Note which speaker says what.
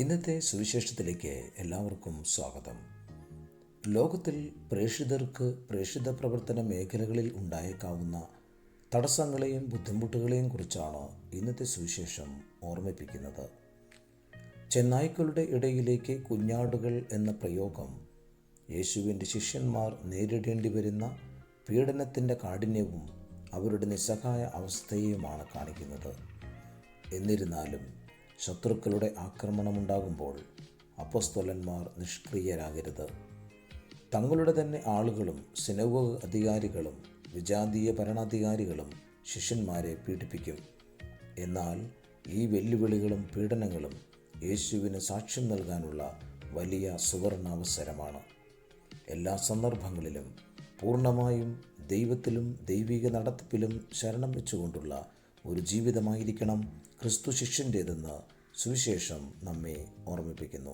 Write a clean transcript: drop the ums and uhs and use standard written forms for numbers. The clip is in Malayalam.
Speaker 1: ഇന്നത്തെ സുവിശേഷത്തിലേക്ക് എല്ലാവർക്കും സ്വാഗതം. ലോകത്തിൽ പ്രേക്ഷിതർക്ക് പ്രേക്ഷിത പ്രവർത്തന മേഖലകളിൽ ഉണ്ടായേക്കാവുന്ന തടസ്സങ്ങളെയും ബുദ്ധിമുട്ടുകളെയും കുറിച്ചാണ് ഇന്നത്തെ സുവിശേഷം ഓർമ്മിപ്പിക്കുന്നത്. ചെന്നായ്ക്കളുടെ ഇടയിലേക്ക് കുഞ്ഞാടുകൾ എന്ന പ്രയോഗം യേശുവിൻ്റെ ശിഷ്യന്മാർ നേരിടേണ്ടി വരുന്ന പീഡനത്തിൻ്റെ കാഠിന്യവും അവരുടെ നിസ്സഹായ അവസ്ഥയെയുമാണ് കാണിക്കുന്നത്. എന്നിരുന്നാലും ശത്രുക്കളുടെ ആക്രമണമുണ്ടാകുമ്പോൾ അപ്പോസ്തലന്മാർ നിഷ്ക്രിയരാകരുത്. തങ്ങളുടെ തന്നെ ആളുകളും സിനഗോഗ് അധികാരികളും വിജാതീയ ഭരണാധികാരികളും ശിഷ്യന്മാരെ പീഡിപ്പിക്കും. എന്നാൽ ഈ വെല്ലുവിളികളും പീഡനങ്ങളും യേശുവിന് സാക്ഷ്യം നൽകാനുള്ള വലിയ സുവർണാവസരമാണ്. എല്ലാ സന്ദർഭങ്ങളിലും പൂർണ്ണമായും ദൈവത്തിലും ദൈവിക നടത്തിപ്പിലും ശരണം വെച്ചുകൊണ്ടുള്ള ഒരു ജീവിതമായിരിക്കണം ക്രിസ്തു ശിഷ്യൻ്റേതെന്ന് സുവിശേഷം നമ്മെ ഓർമ്മിപ്പിക്കുന്നു.